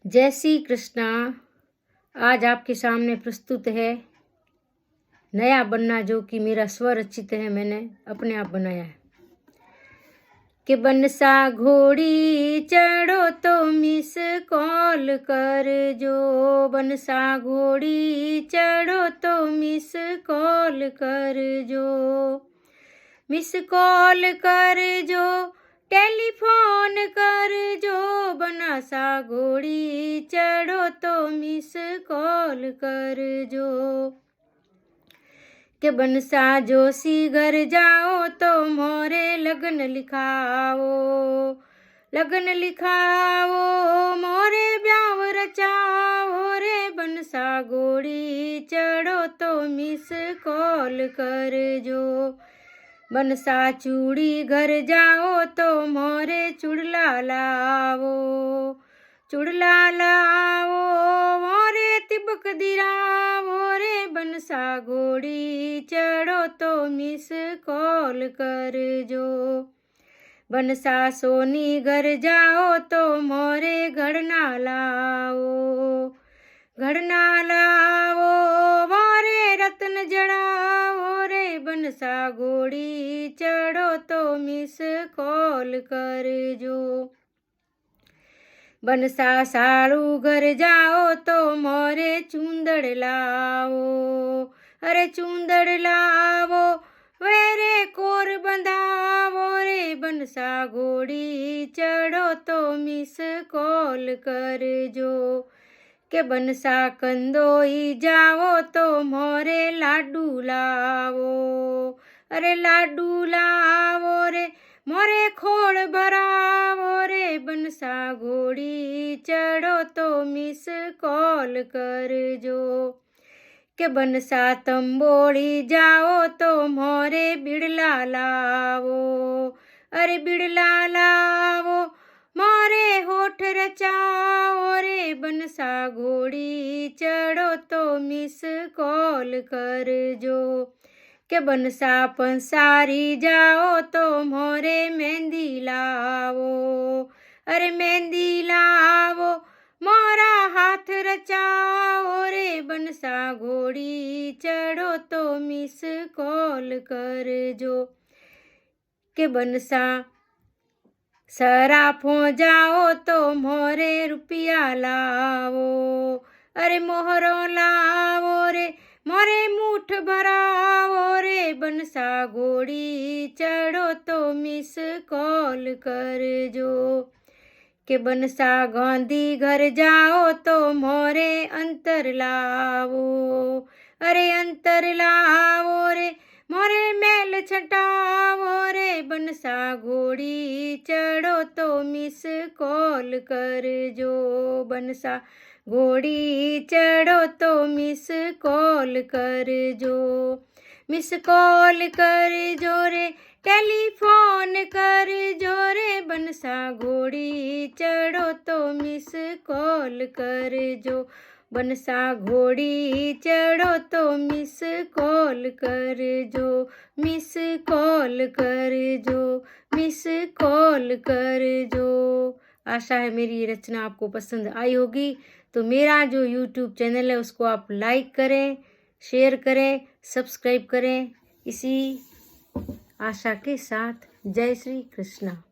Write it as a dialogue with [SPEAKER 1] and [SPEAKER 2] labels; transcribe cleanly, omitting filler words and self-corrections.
[SPEAKER 1] जय श्री कृष्णा। आज आपके सामने प्रस्तुत है नया बनना, जो कि मेरा स्वरचित है, मैंने अपने आप बनाया है। कि बनसा घोड़ी चढ़ो तो मिस कॉल कर जो, बनसा घोड़ी चढ़ो तो मिस कॉल कर जो, मिस कॉल कर जो, टेलीफोन कर जो, बनसा घोड़ी चढ़ो तो मिस कॉल कर जो। के बनसा जोशी घर जाओ तो मोरे लगन लिखाओ, लगन लिखाओ, मोरे ब्याव रचाओ रे, बनसा घोड़ी चढ़ो तो मिस कॉल कर जो। बनसा चूड़ी घर जाओ तो मोरे चुड़ला लाओ, चुड़ला लाओ, मोरे तिबक दिराओ रे, बनसा घोड़ी चढ़ो तो मिस कॉल कर जो। बनसा सोनी घर जाओ तो मोरे घड़ना लाओ, घड़ना लाओ, मोरे रत्न जड़ाओ रे, बनसा घोड़ी चढ़ो तो मिस कॉल कर जो। बनसा साड़ू घर जाओ तो मोरे चूंदड़ लाओ, अरे चूंदड़ लाओ, वेरे कोर बंधाओ रे, बनसा घोड़ी चढ़ो तो मिस कॉल कर जो। के बनसा कंदोई जाओ तो मोरे लाडू लाओ, अरे लाडू लाओ रे, मोरे खोड़ भराओ रे, बनसा घोड़ी चढ़ो तो मिस कॉल कर जो। के बनसा तंबोड़ी जाओ तो मोरे बिड़ला लाओ, अरे बिड़ला लाओ, मोरे होठ रचाओ रे, बनसा घोड़ी चढ़ो तो मिस कॉल कर जो। के बनसा पंसारी जाओ तो मोरे मेहंदी लाओ, अरे मेहंदी लाओ, मोरा हाथ रचाओ रे, बनसा घोड़ी चढ़ो तो मिस कॉल कर जो। के बनसा सराफों जाओ तो मोरे रुपया लाओ, अरे मोहरो लाओ रे, मोरे मुठ भराओ रे, बनसा घोड़ी चढ़ो तो मिस कॉल कर जो। के बनसा गांधी घर जाओ तो मोरे अंतर लाओ, अरे अंतर लाओ रे, मोरे मेल छटाओ रे, बनसा घोड़ी चढ़ो तो मिस कॉल कर जो। बनसा घोड़ी चढ़ो तो मिस कॉल कर जो, मिस कॉल कर जो रे, टेलीफोन कर जो रे, बनसा घोड़ी चढ़ो तो मिस कॉल कर जो। बनसा घोड़ी चढ़ो तो मिस कॉल कर जो, मिस कॉल कर जो, मिस कॉल कर जो। आशा है मेरी ये रचना आपको पसंद आई होगी। तो मेरा जो YouTube चैनल है उसको आप लाइक करें, शेयर करें, सब्सक्राइब करें। इसी आशा के साथ जय श्री कृष्णा।